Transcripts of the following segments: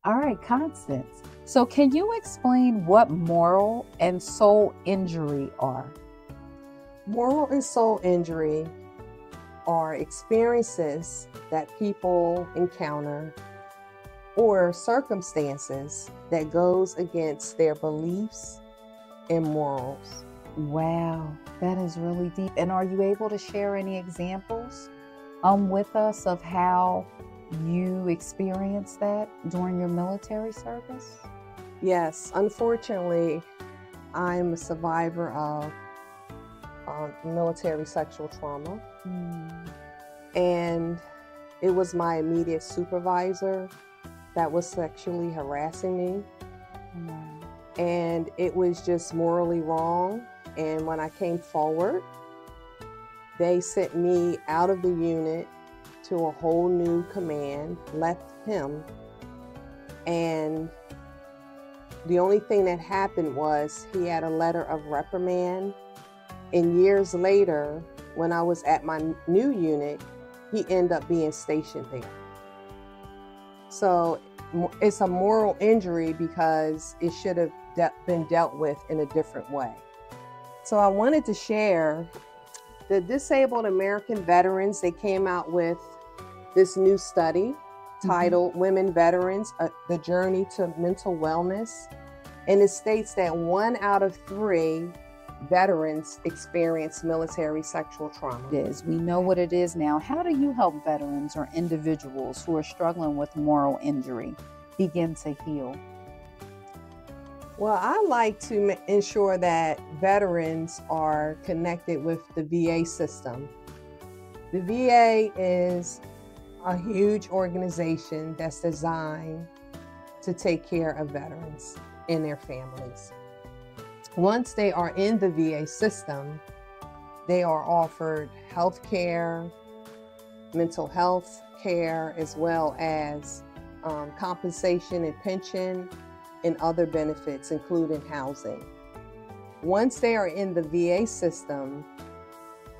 All right, Constance. So can you explain what moral and soul injury are? Moral and soul injury are experiences that people encounter or circumstances that goes against their beliefs and morals. Wow, that is really deep. And are you able to share any examples with us of how you experienced that during your military service? Yes, unfortunately, I'm a survivor of military sexual trauma. And it was my immediate supervisor that was sexually harassing me. And it was just morally wrong. And when I came forward, they sent me out of the unit to a whole new command, left him. And the only thing that happened was he had a letter of reprimand. And years later, when I was at my new unit, he ended up being stationed there. So it's a moral injury because it should have been dealt with in a different way. So I wanted to share the disabled American veterans. They came out with this new study titled Women Veterans, The Journey to Mental Wellness. And it states that 1 out of 3 veterans experience military sexual trauma. We know what it is now. How do you help veterans or individuals who are struggling with moral injury begin to heal? Well, I like to ensure that veterans are connected with the VA system. The VA is a huge organization that's designed to take care of veterans and their families. Once they are in the VA system, they are offered health care, mental health care, as well as compensation and pension and other benefits, including housing. Once they are in the VA system,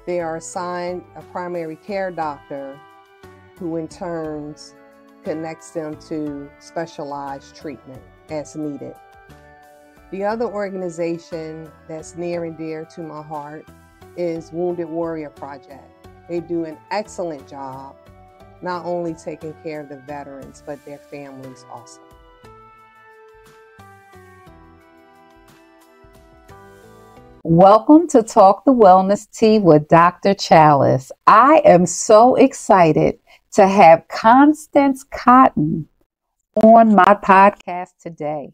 they are assigned a primary care doctor who in turn connects them to specialized treatment as needed. The other organization that's near and dear to my heart is Wounded Warrior Project. They do an excellent job, not only taking care of the veterans, but their families also. Welcome to Talk the Wellness Tea with Dr. Chalice. I am so excited to have Constance Cotton on my podcast today.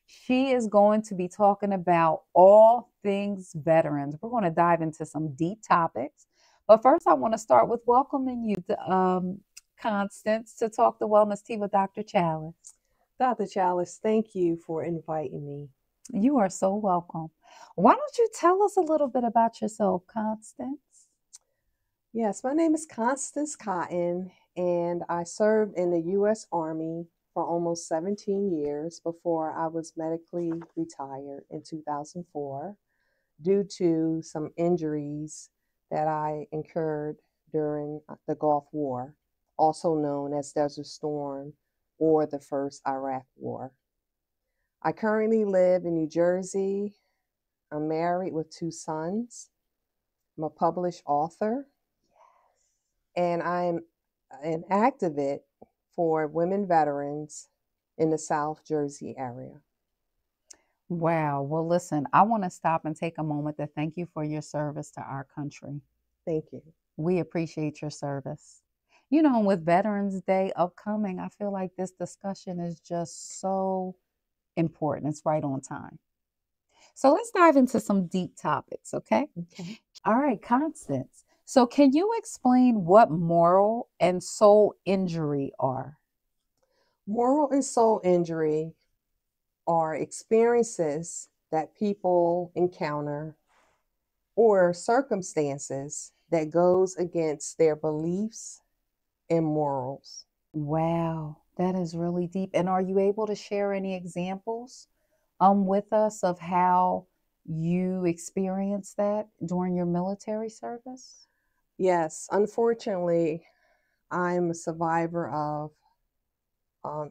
She is going to be talking about all things veterans. We're going to dive into some deep topics. But first, I want to start with welcoming you to Constance to Talk the Wellness Tea with Dr. Chalice. Dr. Chalice, thank you for inviting me. You are so welcome. Why don't you tell us a little bit about yourself, Constance? Yes, my name is Constance Cotton, and I served in the U.S. Army for almost 17 years before I was medically retired in 2004 due to some injuries that I incurred during the Gulf War, also known as Desert Storm or the First Iraq War. I currently live in New Jersey. I'm married with 2 sons. I'm a published author, and I'm an activist for women veterans in the South Jersey area. Wow. Well, listen, I want to stop and take a moment to thank you for your service to our country. Thank you. We appreciate your service. You know, with Veterans Day upcoming, I feel like this discussion is just so important. It's right on time. So let's dive into some deep topics, okay? All right, Constance. So can you explain what moral and soul injury are? Moral and soul injury are experiences that people encounter or circumstances that goes against their beliefs and morals. Wow, that is really deep. And are you able to share any examples with us of how you experienced that during your military service? Yes, unfortunately, I'm a survivor of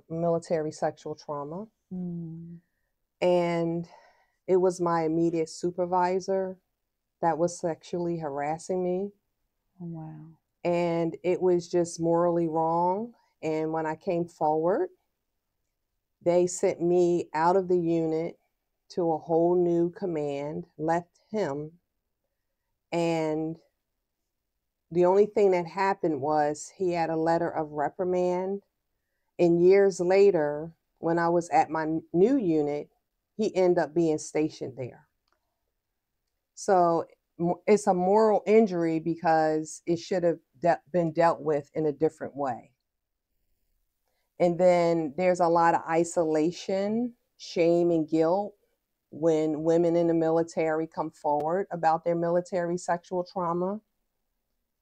military sexual trauma. Mm. And it was my immediate supervisor that was sexually harassing me. Oh, wow. And it was just morally wrong. And when I came forward, they sent me out of the unit to a whole new command, left him. And the only thing that happened was he had a letter of reprimand. And years later, when I was at my new unit, he ended up being stationed there. So it's a moral injury because it should have been dealt with in a different way. And then there's a lot of isolation, shame, and guilt when women in the military come forward about their military sexual trauma.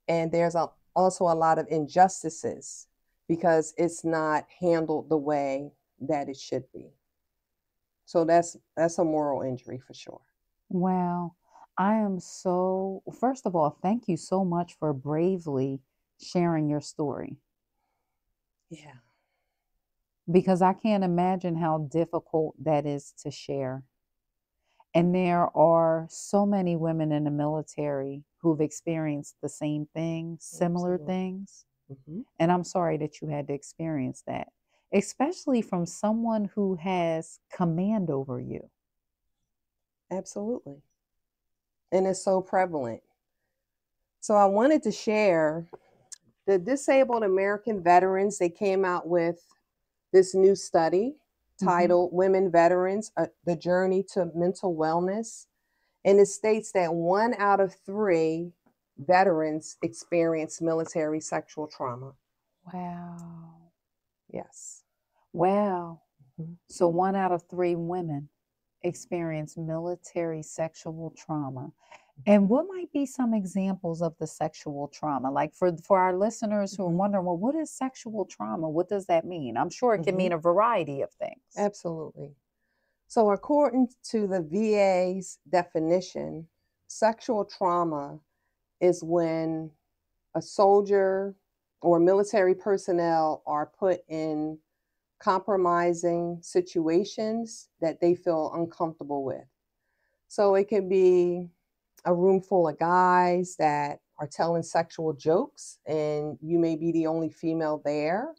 And there's also a lot of injustices because it's not handled the way that it should be. So that's a moral injury for sure. Wow. First of all, thank you so much for bravely sharing your story, Yeah. because I can't imagine how difficult that is to share. And there are so many women in the military who've experienced the same thing, similar Absolutely. things. Mm-hmm. And I'm sorry that you had to experience that, especially from someone who has command over you. Absolutely. And it's so prevalent. So I wanted to share the disabled American veterans. They came out with this new study titled Women Veterans, The Journey to Mental Wellness. And it states that 1 out of 3 veterans experience military sexual trauma. Wow. Yes. Wow. Mm-hmm. So 1 out of 3 women experience military sexual trauma. And what might be some examples of the sexual trauma? Like for our listeners who are wondering, well, what is sexual trauma? What does that mean? I'm sure it can mean a variety of things. Absolutely. So according to the VA's definition, sexual trauma is when a soldier or military personnel are put in compromising situations that they feel uncomfortable with. So it can be a room full of guys that are telling sexual jokes and you may be the only female there.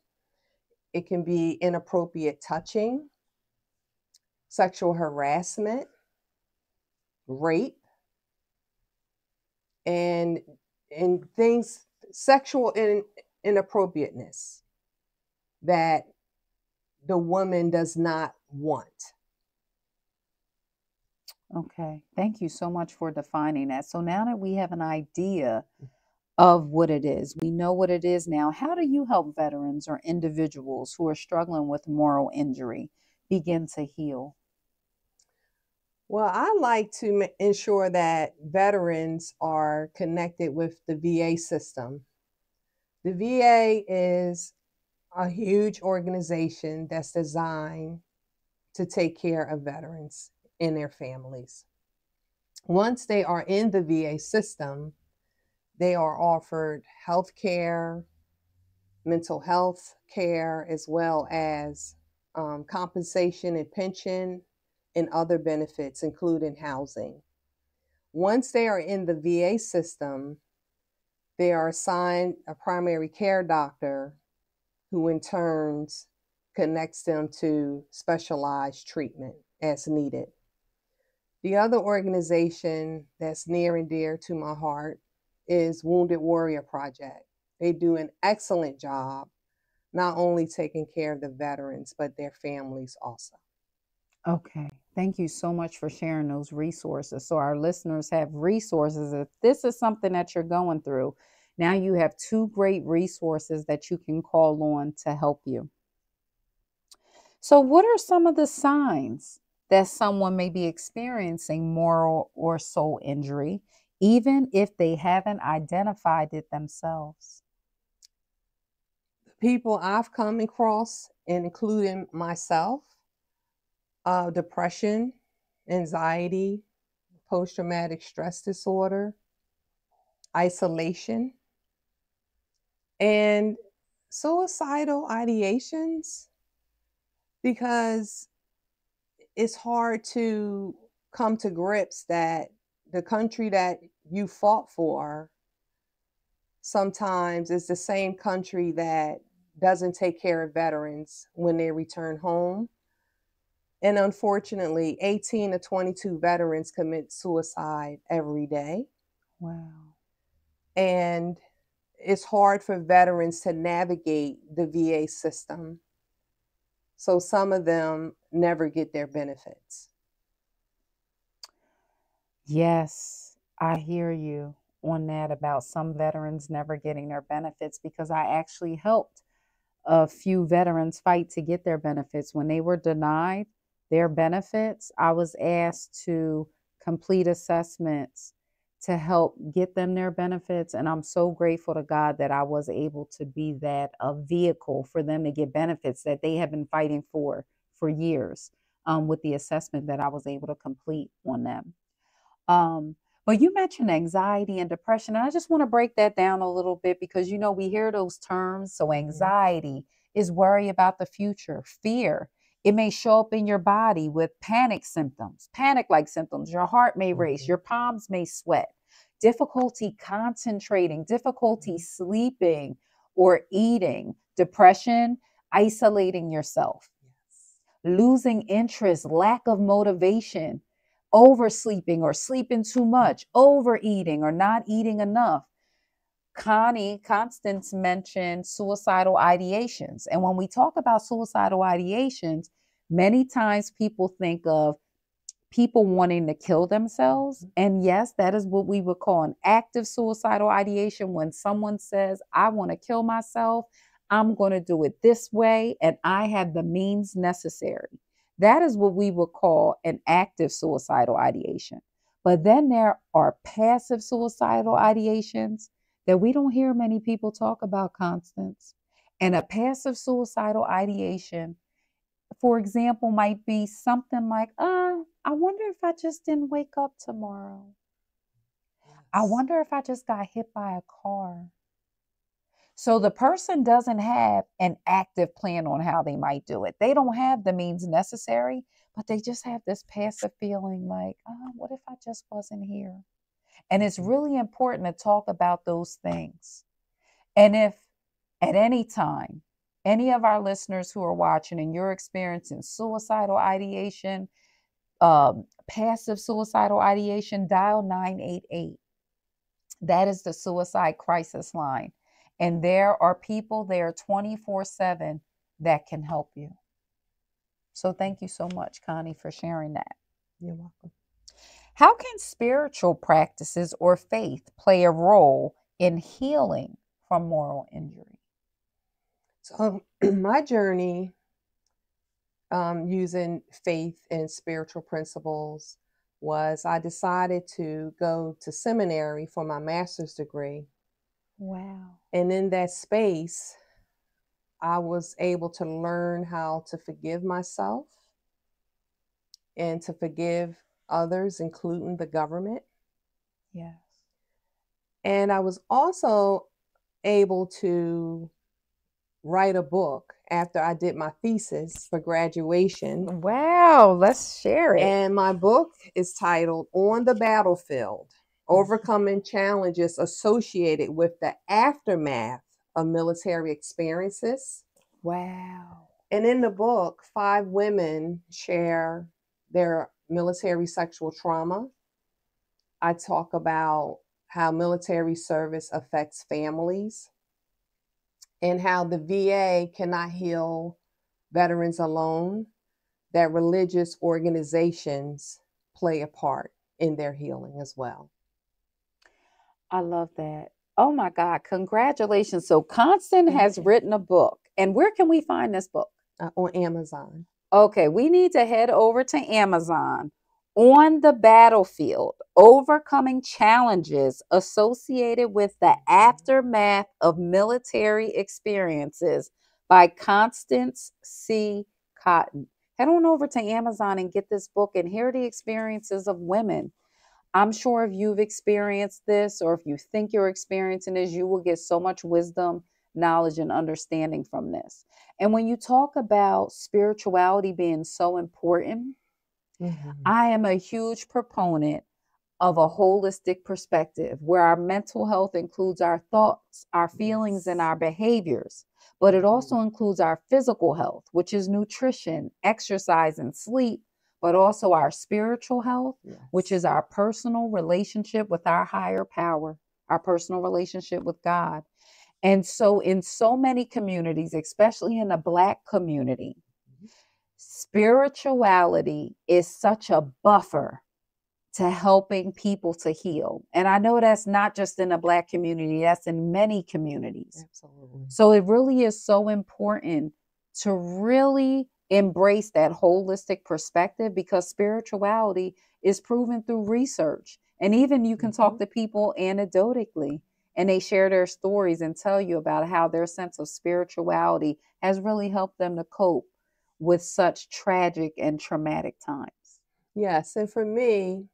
It can be inappropriate touching, sexual harassment, rape, and things, sexual inappropriateness that the woman does not want. Okay. Thank you so much for defining that. So now that we have an idea of what it is, we know what it is now. How do you help veterans or individuals who are struggling with moral injury begin to heal? Well, I like to ensure that veterans are connected with the VA system. The VA is a huge organization that's designed to take care of veterans and their families. Once they are in the VA system, they are offered health care, mental health care, as well as compensation and pension and other benefits, including housing. Once they are in the VA system, they are assigned a primary care doctor who in turn connects them to specialized treatment as needed. The other organization that's near and dear to my heart is Wounded Warrior Project. They do an excellent job, not only taking care of the veterans, but their families also. Okay. Thank you so much for sharing those resources. So our listeners have resources. If this is something that you're going through, now you have 2 great resources that you can call on to help you. So what are some of the signs that someone may be experiencing moral or soul injury, even if they haven't identified it themselves? People I've come across, including myself, depression, anxiety, post-traumatic stress disorder, isolation, and suicidal ideations Because it's hard to come to grips that the country that you fought for sometimes is the same country that doesn't take care of veterans when they return home. And unfortunately, 18 to 22 veterans commit suicide every day. Wow. And it's hard for veterans to navigate the VA system. So some of them never get their benefits. Yes, I hear you on that about some veterans never getting their benefits, because I actually helped a few veterans fight to get their benefits. When they were denied their benefits, I was asked to complete assessments to help get them their benefits. And I'm so grateful to God that I was able to be that a vehicle for them to get benefits that they have been fighting for years, with the assessment that I was able to complete on them. Um, but you mentioned anxiety and depression, and I just want to break that down a little bit, because we hear those terms. So anxiety is worry about the future. Fear, it may show up in your body with panic symptoms, panic-like symptoms. Your heart may race, your palms may sweat, difficulty concentrating, difficulty sleeping or eating, depression, isolating yourself, losing interest, lack of motivation, oversleeping or sleeping too much, overeating or not eating enough. Constance mentioned suicidal ideations. And when we talk about suicidal ideations, many times people think of people wanting to kill themselves. And yes, that is what we would call an active suicidal ideation. When someone says, I want to kill myself, I'm going to do it this way, and I have the means necessary. That is what we would call an active suicidal ideation. But then there are passive suicidal ideations that we don't hear many people talk about, Constance. And a passive suicidal ideation, for example, might be something like, I wonder if I just didn't wake up tomorrow. I wonder if I just got hit by a car. So the person doesn't have an active plan on how they might do it. They don't have the means necessary, but they just have this passive feeling like, what if I just wasn't here? And it's really important to talk about those things. And if at any time, any of our listeners who are watching and you're experiencing suicidal ideation, passive suicidal ideation, dial 988. That is the suicide crisis line. And there are people there 24/7 that can help you. So thank you so much, Connie, for sharing that. You're welcome. How can spiritual practices or faith play a role in healing from moral injury? So my journey using faith and spiritual principles was I decided to go to seminary for my master's degree. Wow. And in that space, I was able to learn how to forgive myself and to forgive others, including the government. Yes. And I was also able to write a book after I did my thesis for graduation. Wow, let's share it. And my book is titled On the Battlefield: Overcoming Challenges Associated with the Aftermath of Military Experiences. Wow. And in the book, 5 women share their military sexual trauma. I talk about how military service affects families and how the VA cannot heal veterans alone, that religious organizations play a part in their healing as well. I love that. Oh my God, congratulations. So Constance has written a book. And where can we find this book? On Amazon. Okay, we need to head over to Amazon. On the Battlefield: Overcoming Challenges Associated with the Aftermath of Military Experiences by Constance C. Cotton. Head on over to Amazon and get this book and hear the experiences of women. I'm sure if you've experienced this, or if you think you're experiencing this, you will get so much wisdom knowledge and understanding from this. And when you talk about spirituality being so important, I am a huge proponent of a holistic perspective where our mental health includes our thoughts, our feelings, and our behaviors, but it also includes our physical health, which is nutrition, exercise, and sleep, but also our spiritual health, which is our personal relationship with our higher power, our personal relationship with God. And so in so many communities, especially in the Black community, spirituality is such a buffer to helping people to heal. And I know that's not just in the Black community, that's in many communities. Absolutely. So it really is so important to really embrace that holistic perspective, because spirituality is proven through research. And even you can talk to people anecdotally, and they share their stories and tell you about how their sense of spirituality has really helped them to cope with such tragic and traumatic times. Yes. And for me,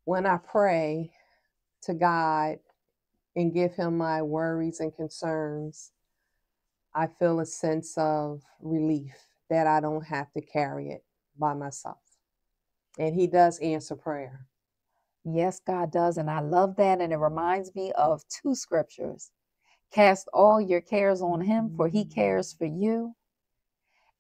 when I pray to God and give him my worries and concerns, I feel a sense of relief that I don't have to carry it by myself. And he does answer prayer. Yes, God does. And I love that. And it reminds me of two scriptures. Cast all your cares on him, for he cares for you.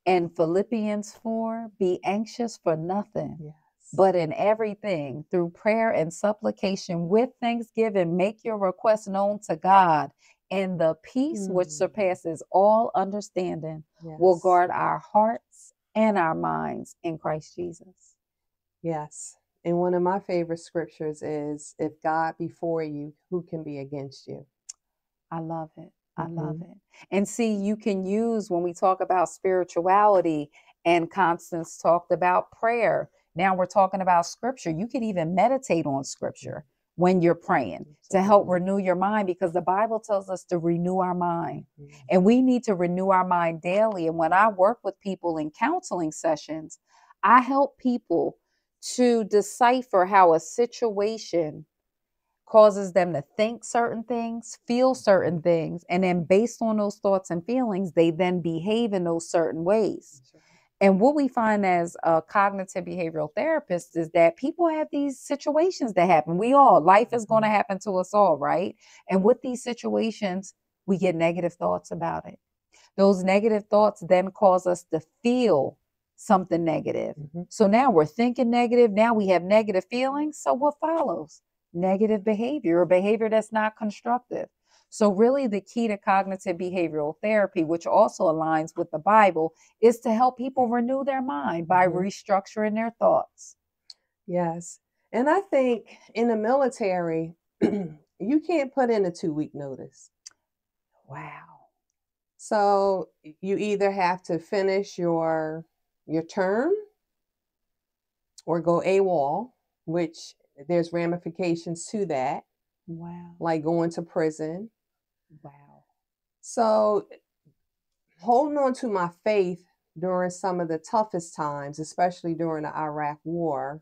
And Philippians 4, be anxious for nothing, Yes. but in everything, through prayer and supplication with thanksgiving, make your requests known to God. And the peace which surpasses all understanding will guard our hearts and our minds in Christ Jesus. Yes. And one of my favorite scriptures is, if God be for you, who can be against you? I love it. I love it. And see, you can use, when we talk about spirituality, and Constance talked about prayer. Now we're talking about scripture. You can even meditate on scripture when you're praying to help renew your mind, because the Bible tells us to renew our mind. And we need to renew our mind daily. And when I work with people in counseling sessions, I help people to decipher how a situation causes them to think certain things, feel certain things, and then based on those thoughts and feelings, they then behave in those certain ways. And what we find as a cognitive behavioral therapist is that people have these situations that happen. Life is going to happen to us all, right? And with these situations, we get negative thoughts about it. Those negative thoughts then cause us to feel something negative. So now we're thinking negative. Now we have negative feelings. So what follows? Negative behavior, or behavior that's not constructive. So really the key to cognitive behavioral therapy, which also aligns with the Bible, is to help people renew their mind by restructuring their thoughts. Yes. And I think in the military, you can't put in a 2-week notice. Wow. So you either have to finish your term or go AWOL, which there's ramifications to that. Wow. Like going to prison. Wow. So holding on to my faith during some of the toughest times, especially during the Iraq War,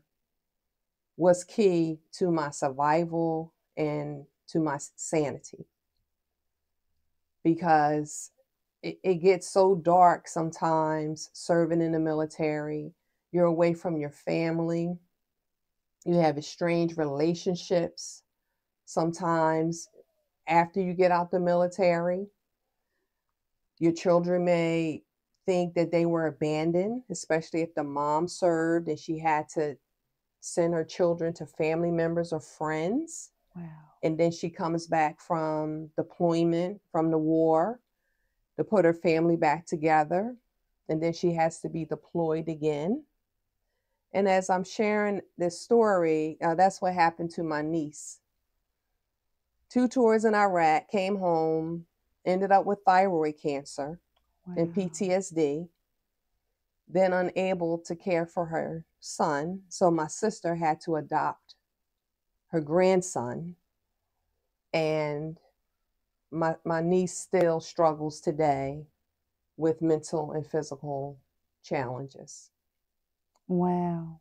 was key to my survival and to my sanity. Because it gets so dark sometimes serving in the military. You're away from your family. You have estranged relationships. Sometimes after you get out the military, your children may think that they were abandoned, especially if the mom served and she had to send her children to family members or friends. Wow. And then she comes back from deployment, from the war, to put her family back together. And then she has to be deployed again. And as I'm sharing this story, that's what happened to my niece. 2 tours in Iraq, came home, ended up with thyroid cancer and PTSD, then unable to care for her son. So my sister had to adopt her grandson. And my niece still struggles today with mental and physical challenges. Wow.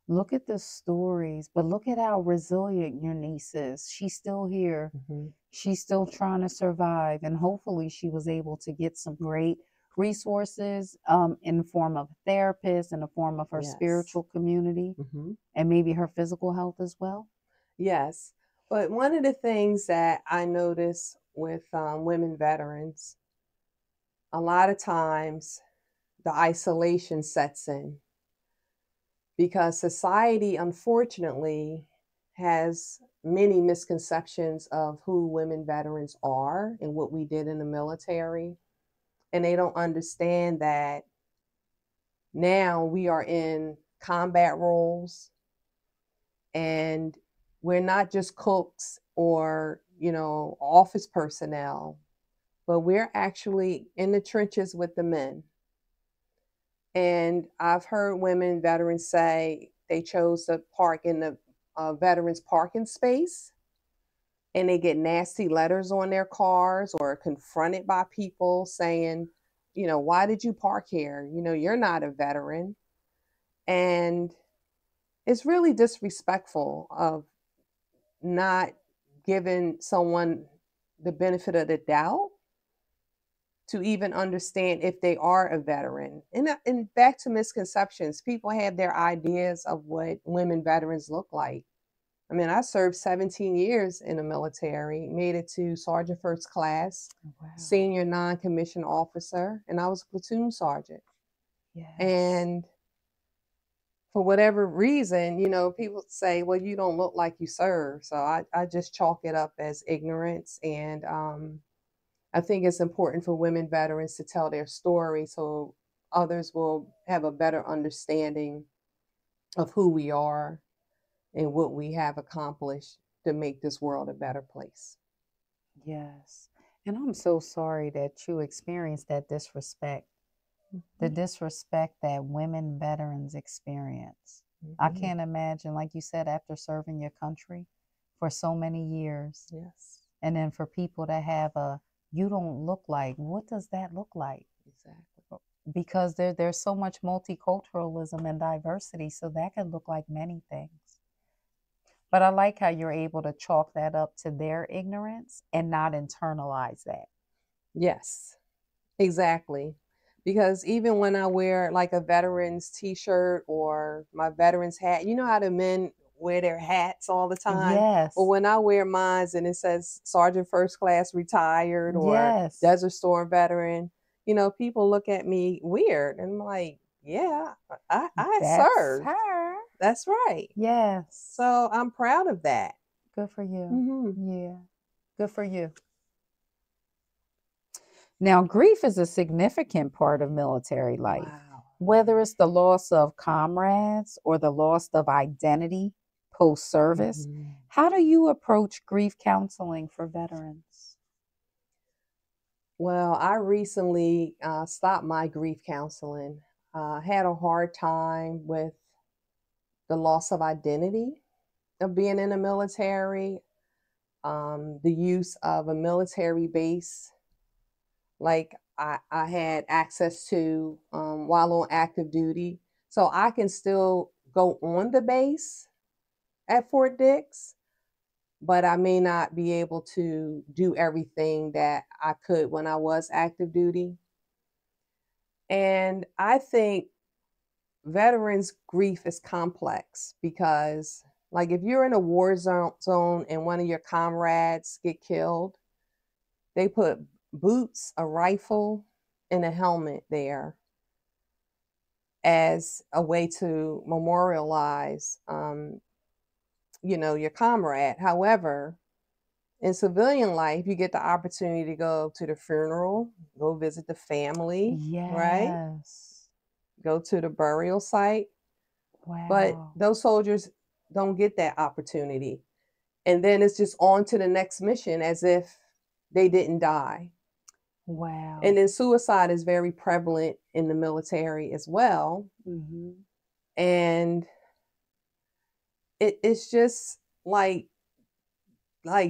Look at the stories, but look at how resilient your niece is. She's still here she's still trying to survive, and hopefully she was able to get some great resources in the form of a therapist, in the form of her Yes. spiritual community, Mm-hmm. and maybe her physical health as well. Yes. But one of the things that I notice with women veterans, a lot of times the isolation sets in because society, unfortunately, has many misconceptions of who women veterans are and what we did in the military. And they don't understand that now we are in combat roles and we're not just cooks or, office personnel, but we're actually in the trenches with the men. And I've heard women veterans say they chose to park in the veterans parking space and they get nasty letters on their cars or confronted by people saying, why did you park here? You're not a veteran. And it's really disrespectful of not giving someone the benefit of the doubt to even understand if they are a veteran. And back to misconceptions, people have their ideas of what women veterans look like. I mean, I served 17 years in the military, made it to Sergeant First Class, Wow. Senior Non-Commissioned Officer, and I was a platoon sergeant. Yes. And for whatever reason, people say, well, you don't look like you serve. So I just chalk it up as ignorance. And I think it's important for women veterans to tell their story so others will have a better understanding of who we are and what we have accomplished to make this world a better place. Yes. And I'm so sorry that you experienced that disrespect, the disrespect that women veterans experience. I can't imagine, like you said, after serving your country for so many years. Yes. And then for people to have you don't look like, what does that look like? Exactly. Because there's so much multiculturalism and diversity, so that can look like many things. But I like how you're able to chalk that up to their ignorance and not internalize that. Yes, exactly. Because even when I wear like a veterans t-shirt or my veterans hat, you know how the men wear their hats all the time? Yes. Or when I wear mine and it says Sergeant First Class Retired or Yes. Desert Storm Veteran, people look at me weird. And I'm like, yeah, I That's served. her. That's right. Yes. So I'm proud of that. Good for you. Mm-hmm. Yeah. Good for you. Now, grief is a significant part of military life. Wow. Whether it's the loss of comrades or the loss of identity post-service, how do you approach grief counseling for veterans? Well, I recently stopped my grief counseling. Had a hard time with the loss of identity of being in the military, the use of a military base like I had access to while on active duty. So I can still go on the base at Fort Dix, but I may not be able to do everything that I could when I was active duty. And I think veterans' grief is complex because, like, if you're in a war zone and one of your comrades get killed, they put boots, a rifle, and a helmet there as a way to memorialize, your comrade. However, in civilian life, you get the opportunity to go to the funeral, go visit the family, right? Yes. Go to the burial site. Wow. But those soldiers don't get that opportunity. And then it's just on to the next mission as if they didn't die. Wow. And then suicide is very prevalent in the military as well. Mm-hmm. And it's just like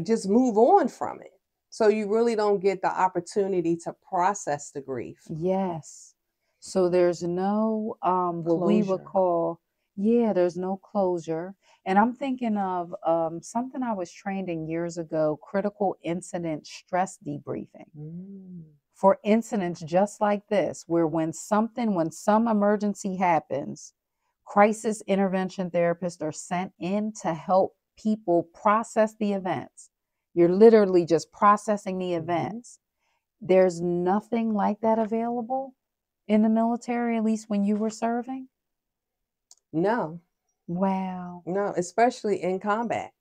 just move on from it. So you really don't get the opportunity to process the grief. Yes. So there's no what we would Closure. call Yeah, there's no closure. And I'm thinking of something I was trained in years ago, critical incident stress debriefing. Mm. For incidents just like this, where when some emergency happens, crisis intervention therapists are sent in to help people process the events. You're literally just processing the events. There's nothing like that available in the military, at least when you were serving. No, Wow. no, especially in combat.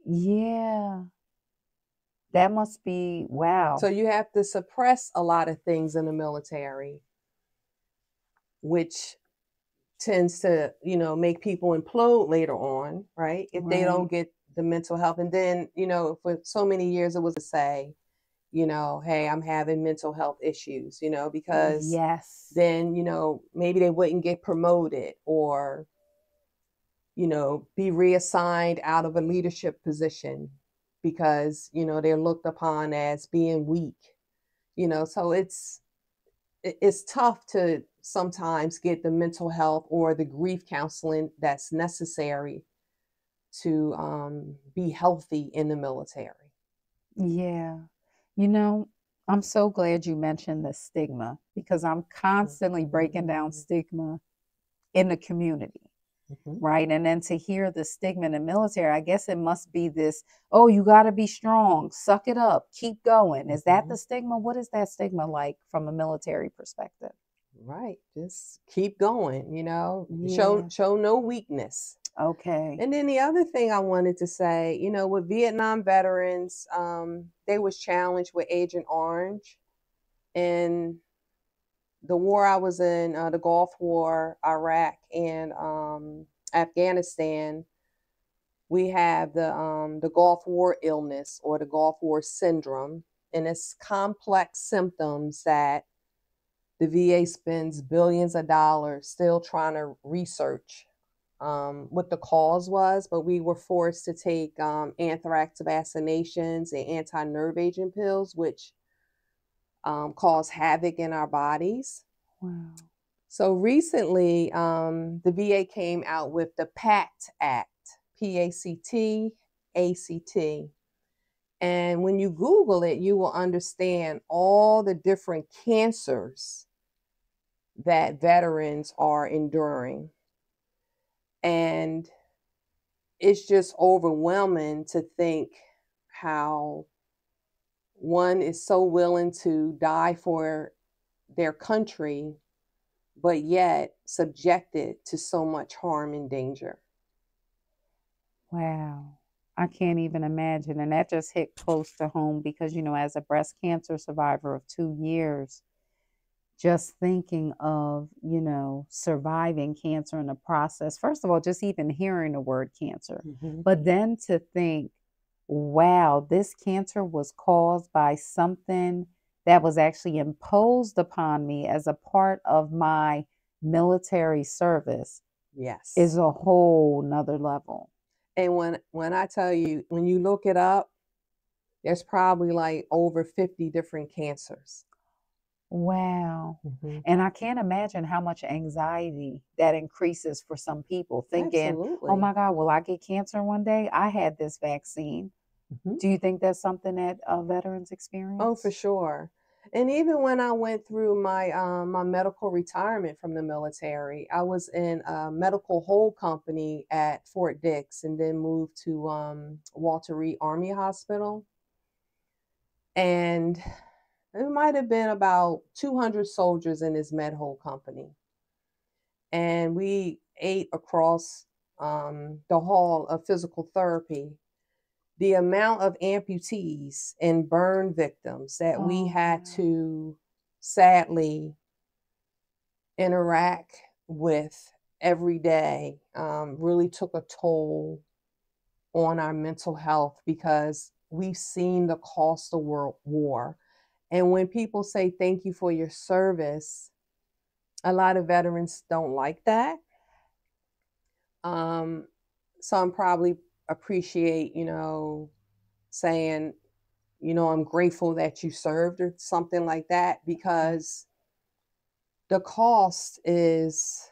Yeah. That must be So wow. you have to suppress a lot of things in the military, which tends to, make people implode later on, right? If they Right. don't get the mental health. And then, for so many years it was to say, hey, I'm having mental health issues, because Yes. then, maybe they wouldn't get promoted or, be reassigned out of a leadership position because, they're looked upon as being weak, so it's tough to sometimes get the mental health or the grief counseling that's necessary to be healthy in the military. Yeah. You know, I'm so glad you mentioned the stigma because I'm constantly breaking down Mhm. stigma in the community, Mhm. right? And then to hear the stigma in the military, I guess it must be this, oh, you got to be strong, suck it up, keep going. Is that the Mhm. stigma? What is that stigma like from a military perspective? Right. Just keep going, show Yeah. show no weakness. Okay. And then the other thing I wanted to say, with Vietnam veterans, they was challenged with Agent Orange. And the war I was in, the Gulf War, Iraq, and Afghanistan, we have the Gulf War illness or the Gulf War syndrome, and it's complex symptoms that the VA spends billions of dollars still trying to research what the cause was, but we were forced to take anthrax vaccinations and anti-nerve agent pills, which cause havoc in our bodies. Wow. So recently, the VA came out with the PACT Act, PACT, ACT. And when you Google it, you will understand all the different cancers that veterans are enduring. And it's just overwhelming to think how one is so willing to die for their country, but yet subjected to so much harm and danger. Wow. I can't even imagine. And that just hit close to home because, as a breast cancer survivor of 2 years, just thinking of, surviving cancer in the process. First of all, just even hearing the word cancer, Mhm. but then to think, wow, this cancer was caused by something that was actually imposed upon me as a part of my military service is Yes. a whole nother level. And when I tell you, when you look it up, there's probably like over 50 different cancers. Wow. Mhm. And I can't imagine how much anxiety that increases for some people thinking, oh Absolutely. my God, will I get cancer one day? I had this vaccine. Mhm. Do you think that's something that veterans Oh, for experience? sure. And even when I went through my medical retirement from the military, I was in a medical hold company at Fort Dix, and then moved to Walter Reed Army Hospital. And it might have been about 200 soldiers in this med hold company, and we ate across the hall of physical therapy. The amount of amputees and burn victims that we Oh, had wow. to sadly interact with every day really took a toll on our mental health because we've seen the cost of world war. And when people say thank you for your service, a lot of veterans don't like that. Um, some probably appreciate, saying, I'm grateful that you served or something like that, Okay. because the cost is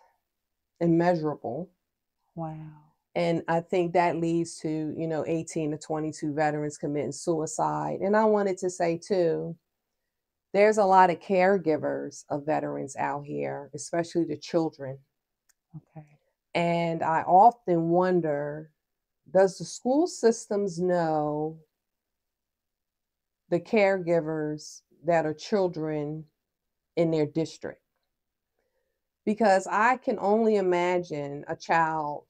immeasurable. Wow. And I think that leads to, 18 to 22 veterans committing suicide. And I wanted to say too, there's a lot of caregivers of veterans out here, especially the children. Okay. And I often wonder, does the school systems know the caregivers that are children in their district? Because I can only imagine a child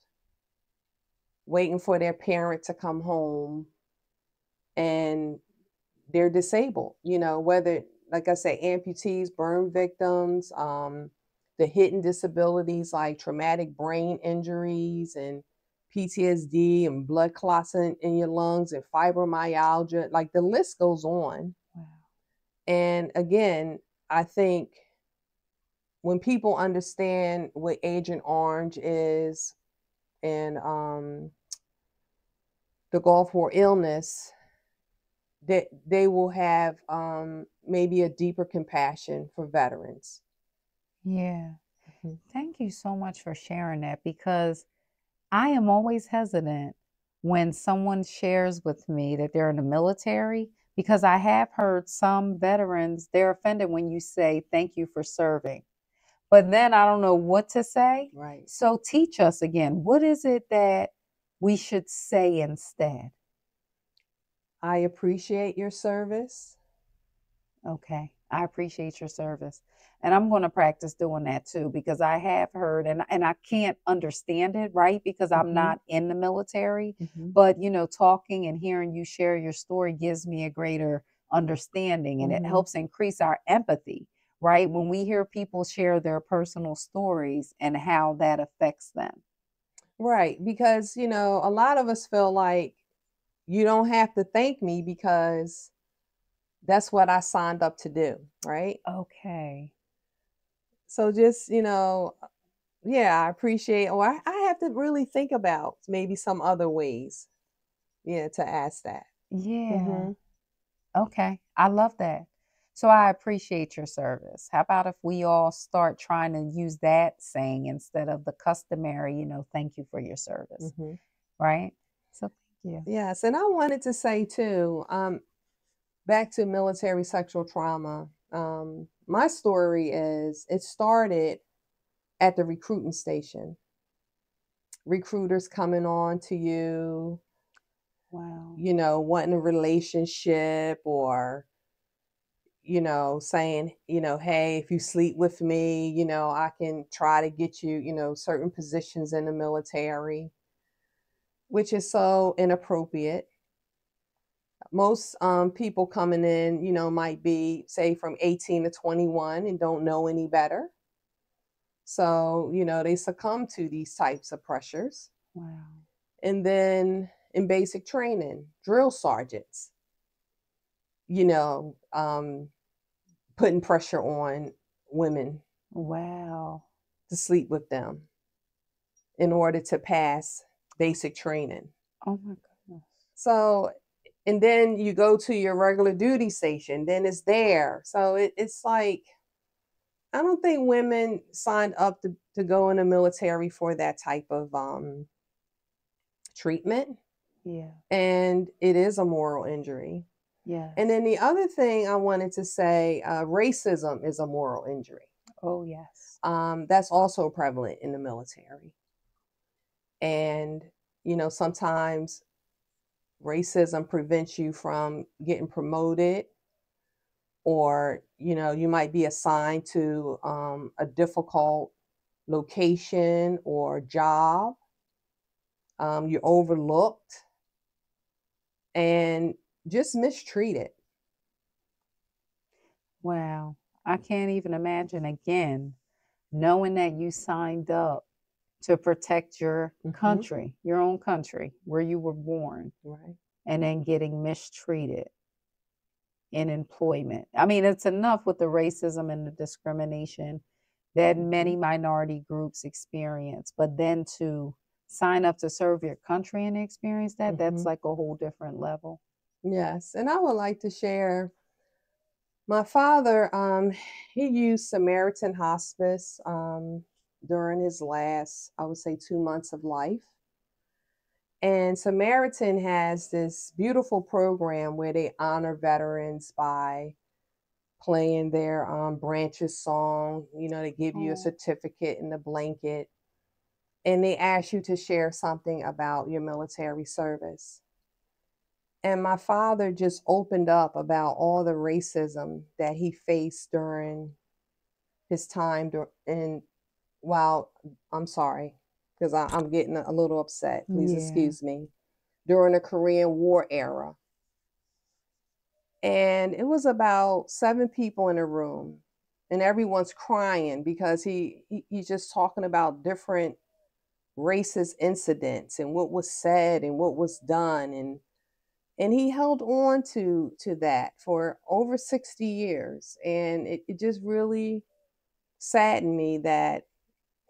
waiting for their parent to come home and they're disabled, whether, like I say, amputees, burn victims, the hidden disabilities like traumatic brain injuries and PTSD and blood clots in your lungs and fibromyalgia, like the list goes on. Wow. And again, I think when people understand what Agent Orange is and the Gulf War illness, that they will have maybe a deeper compassion for veterans. Yeah. Mm-hmm. Thank you so much for sharing that, because I am always hesitant when someone shares with me that they're in the military, because I have heard some veterans, they're offended when you say thank you for serving. But then I don't know what to say. Right. So teach us again. What is it that we should say instead? I appreciate your service. Okay. I appreciate your service. And I'm going to practice doing that too, because I have heard, and I can't understand it, right? Because I'm Mm-hmm. not in the military. Mm-hmm. But, talking and hearing you share your story gives me a greater understanding, and it Mm-hmm. helps increase our empathy, right? When we hear people share their personal stories and how that affects them. Right. Because, a lot of us feel like you don't have to thank me because that's what I signed up to do. Right. Okay. So just, yeah, I appreciate, or I have to really think about maybe some other ways, to ask that. Yeah. Mm-hmm. Okay. I love that. So I appreciate your service. How about if we all start trying to use that saying instead of the customary, thank you for your service, Mm-hmm. right? So thank you. Yes. And I wanted to say too, back to military sexual trauma. My story is it started at the recruiting station. Recruiters coming on to you, Wow. wanting a relationship or, saying, hey, if you sleep with me, I can try to get you, certain positions in the military, which is so inappropriate. Most people coming in, might be, say, from 18 to 21 and don't know any better. So, they succumb to these types of pressures. Wow. And then in basic training, drill sergeants, putting pressure on women Wow. to sleep with them in order to pass basic training. Oh my goodness. So, and then you go to your regular duty station, then it's there. So it's like, I don't think women signed up to go in the military for that type of treatment. Yeah. And it is a moral injury. Yes. And then the other thing I wanted to say, racism is a moral injury. Oh, yes. That's also prevalent in the military. And, sometimes racism prevents you from getting promoted, or, you might be assigned to a difficult location or job. You're overlooked and just mistreated. Wow. I can't even imagine again knowing that you signed up to protect your country, your own country, where you were born, Right. and then getting mistreated in employment. I mean, it's enough with the racism and the discrimination that many minority groups experience, but then to sign up to serve your country and experience that, that's like a whole different level. Yes. And I would like to share, my father, he used Samaritan hospice during his last, I would say, 2 months of life. And Samaritan has this beautiful program where they honor veterans by playing their branches song. They give you a certificate and a blanket, and they ask you to share something about your military service. And my father just opened up about all the racism that he faced during his time. And while I'm sorry, because I'm getting a little upset, please excuse me, during the Korean War era. And it was about 7 people in a room, and everyone's crying because he's just talking about different racist incidents and what was said and what was done. And he held on to that for over 60 years. And it just really saddened me that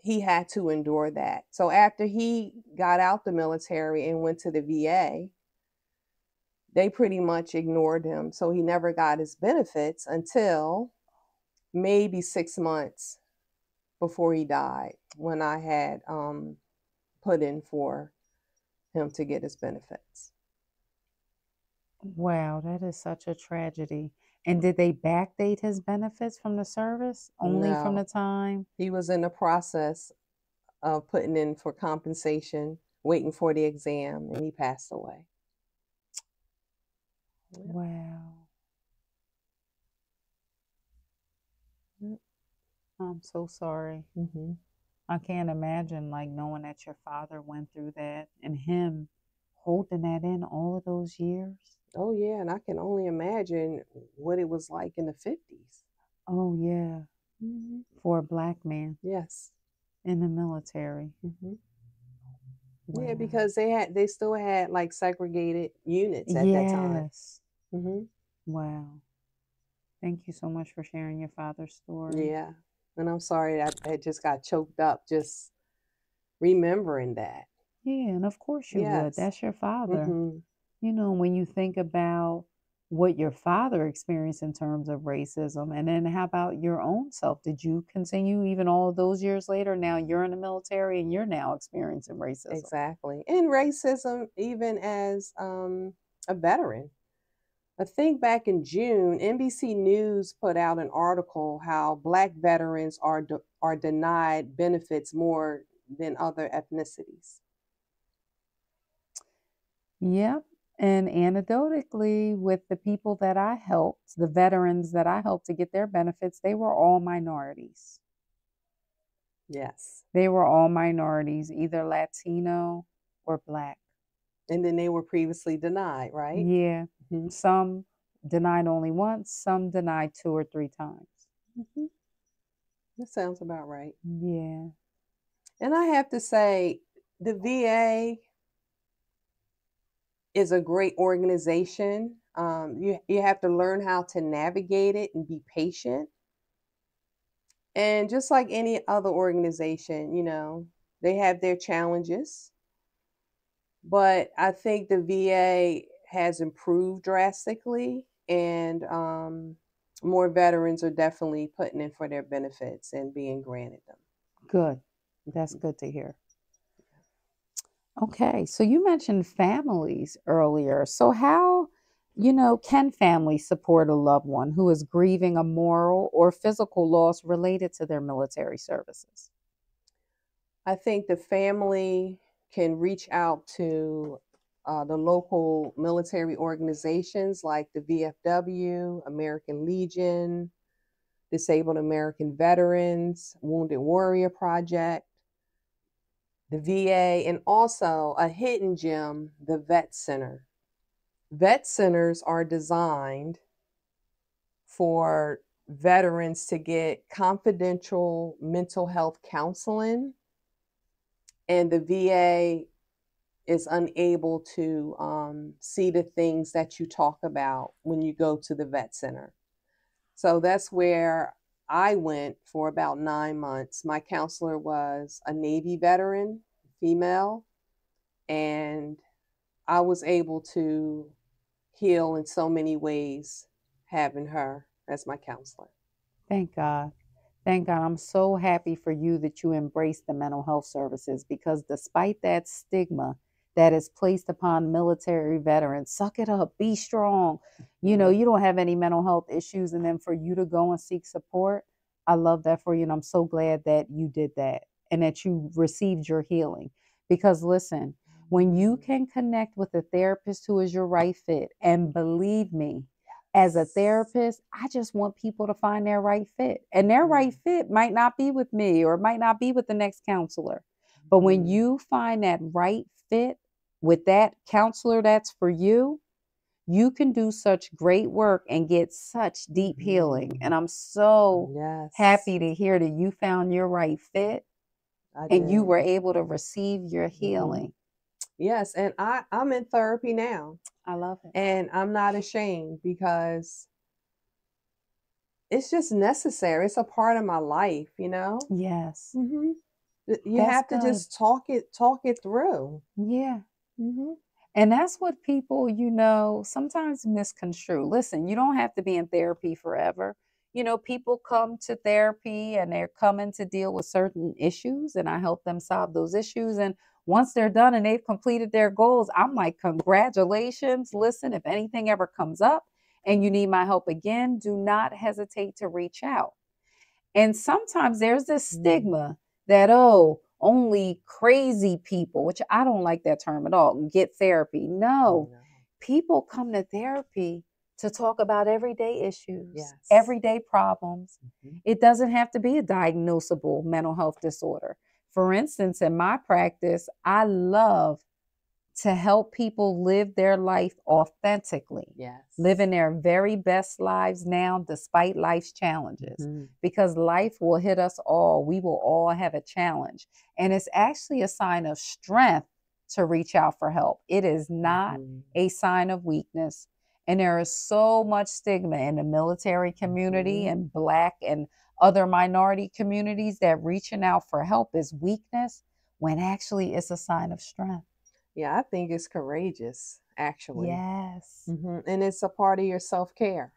he had to endure that. So after he got out the military and went to the VA, they pretty much ignored him. So he never got his benefits until maybe 6 months before he died, when I had put in for him to get his benefits. Wow, that is such a tragedy. And did they backdate his benefits from the service? Only from the time? He was in the process of putting in for compensation, waiting for the exam, and he passed away. Wow. I'm so sorry. Mm-hmm. I can't imagine knowing that your father went through that and him holding that in all of those years. Oh, yeah. And I can only imagine what it was like in the 50s. Oh, yeah. Mm-hmm. For a Black man. Yes. In the military. Mm-hmm. Wow. Yeah, because they still had segregated units at that time. Yes. Mm-hmm. Wow. Thank you so much for sharing your father's story. Yeah. And I'm sorry I just got choked up just remembering that. Yeah, and of course you would. That's your father. Mm-hmm. When you think about what your father experienced in terms of racism, and then how about your own self? Did you continue even all of those years later? Now you're in the military and you're now experiencing racism. Exactly. And racism, even as a veteran. I think back in June, NBC News put out an article how Black veterans are denied benefits more than other ethnicities. Yep. And anecdotally, with the people that I helped, the veterans that I helped to get their benefits, they were all minorities. Yes. They were all minorities, either Latino or Black. And then they were previously denied, right? Yeah. Mm-hmm. Some denied only once, some denied 2 or 3 times. Mm-hmm. That sounds about right. Yeah. And I have to say, the VA is a great organization. You have to learn how to navigate it and be patient. And just like any other organization, they have their challenges. But I think the VA has improved drastically, and more veterans are definitely putting in for their benefits and being granted them. Good. That's good to hear. Okay, so you mentioned families earlier. So how, can families support a loved one who is grieving a moral or physical loss related to their military services? I think the family can reach out to the local military organizations like the VFW, American Legion, Disabled American Veterans, Wounded Warrior Project, the VA, and also a hidden gem, the Vet Center. Vet centers are designed for veterans to get confidential mental health counseling, and the VA is unable to see the things that you talk about when you go to the vet center. So that's where I went for about 9 months. My counselor was a Navy veteran, female, and I was able to heal in so many ways having her as my counselor. Thank God. Thank God. I'm so happy for you that you embrace the mental health services because despite that stigma that is placed upon military veterans, suck it up, be strong. You don't have any mental health issues. And then for you to go and seek support, I love that for you. And I'm so glad that you did that and that you received your healing. Because listen, when you can connect with a therapist who is your right fit, and believe me, as a therapist, I just want people to find their right fit. And their right fit might not be with me or might not be with the next counselor. But when you find that right fit with that counselor that's for you can do such great work and get such deep healing. And I'm so happy to hear that you found your right fit and you were able to receive your healing. Yes, and I'm in therapy now. I love it. And I'm not ashamed because it's just necessary. It's a part of my life, Yes. You That's have to good. just talk it through. Yeah. And that's what people, sometimes misconstrue. Listen, you don't have to be in therapy forever. People come to therapy and they're coming to deal with certain issues, and I help them solve those issues. And once they're done and they've completed their goals, I'm like, congratulations. Listen, if anything ever comes up and you need my help again, do not hesitate to reach out. And sometimes there's this stigma that, oh, only crazy people, which I don't like that term at all, get therapy. No, people come to therapy to talk about everyday issues, everyday problems. It doesn't have to be a diagnosable mental health disorder. For instance, in my practice, I love to help people live their life authentically, living their very best lives now, despite life's challenges, because life will hit us all. We will all have a challenge. And it's actually a sign of strength to reach out for help. It is not a sign of weakness. And there is so much stigma in the military community and Black and other minority communities that reaching out for help is weakness, when actually it's a sign of strength. Yeah, I think it's courageous, actually. Yes. And it's a part of your self-care.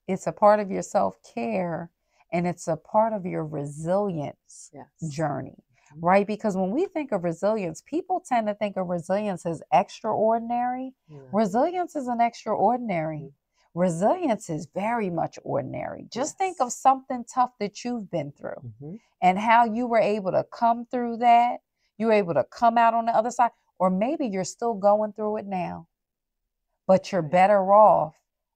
It's a part of your self-care, and it's a part of your resilience journey, right? Because when we think of resilience, people tend to think of resilience as extraordinary. Resilience isn't extraordinary. Resilience is very much ordinary. Just think of something tough that you've been through and how you were able to come through that. You were able to come out on the other side. Or maybe you're still going through it now, but you're better off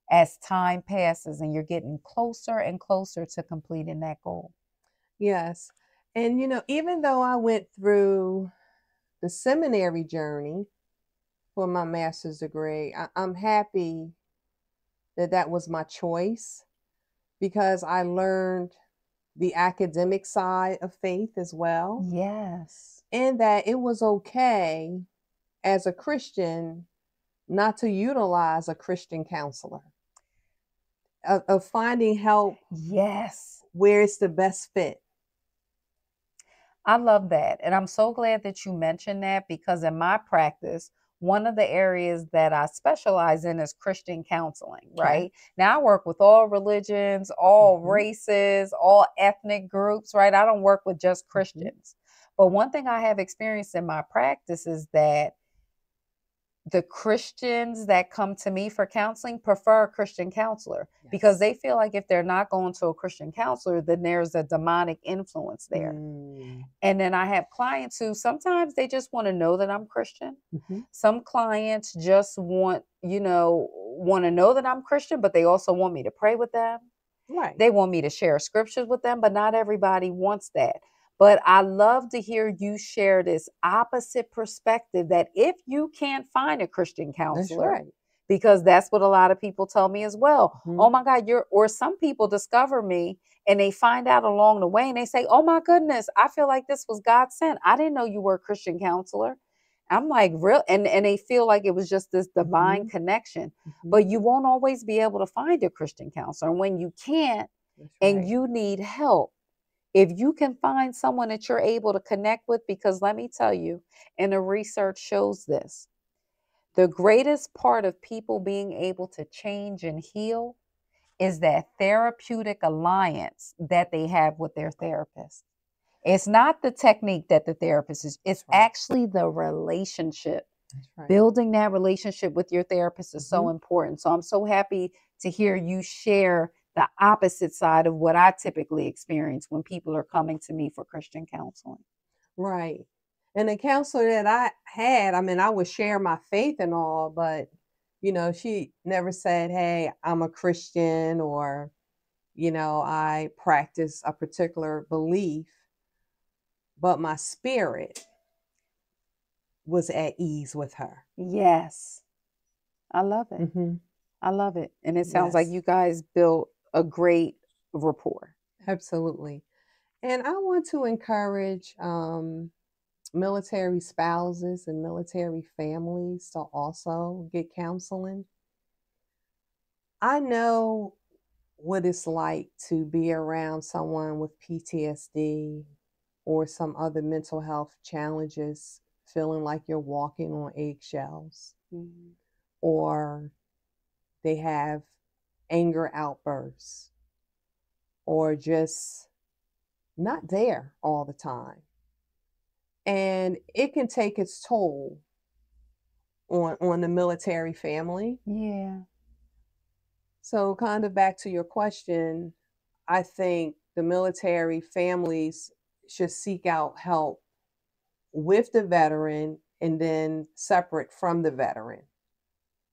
as time passes and you're getting closer and closer to completing that goal. Yes. And, even though I went through the seminary journey for my master's degree, I'm happy that was my choice, because I learned the academic side of faith as well. Yes. And that it was okay as a Christian not to utilize a Christian counselor, of finding help where it's the best fit. I love that. And I'm so glad that you mentioned that, because in my practice, one of the areas that I specialize in is Christian counseling, right? Now, I work with all religions, all races, all ethnic groups, right? I don't work with just Christians. But one thing I have experienced in my practice is that the Christians that come to me for counseling prefer a Christian counselor, because they feel like if they're not going to a Christian counselor, then there's a demonic influence there. And then I have clients who sometimes they just want to know that I'm Christian. Some clients just want to know that I'm Christian, but they also want me to pray with them. They want me to share scriptures with them, but not everybody wants that. But I love to hear you share this opposite perspective, that if you can't find a Christian counselor, because that's what a lot of people tell me as well. Oh my God, or some people discover me and they find out along the way and they say, oh my goodness, I feel like this was God sent. I didn't know you were a Christian counselor. I'm like, real, and they feel like it was just this divine connection. But you won't always be able to find a Christian counselor. And when you can't and you need help, if you can find someone that you're able to connect with, because let me tell you, and the research shows this, the greatest part of people being able to change and heal is that therapeutic alliance that they have with their therapist. It's not the technique that the therapist is, it's actually the relationship. Building that relationship with your therapist is so important. So I'm so happy to hear you share the opposite side of what I typically experience when people are coming to me for Christian counseling. Right. And the counselor that I had, I mean, I would share my faith and all, but, you know, she never said, hey, I'm a Christian, or, you know, I practice a particular belief, but my spirit was at ease with her. Yes. I love it. Mm-hmm. I love it. And it sounds like you guys built a great rapport. Absolutely. And I want to encourage military spouses and military families to also get counseling. I know what it's like to be around someone with PTSD or some other mental health challenges, feeling like you're walking on eggshells, or they have anger outbursts, or just not there all the time. And it can take its toll on the military family. Yeah. So kind of back to your question, I think the military families should seek out help with the veteran and then separate from the veteran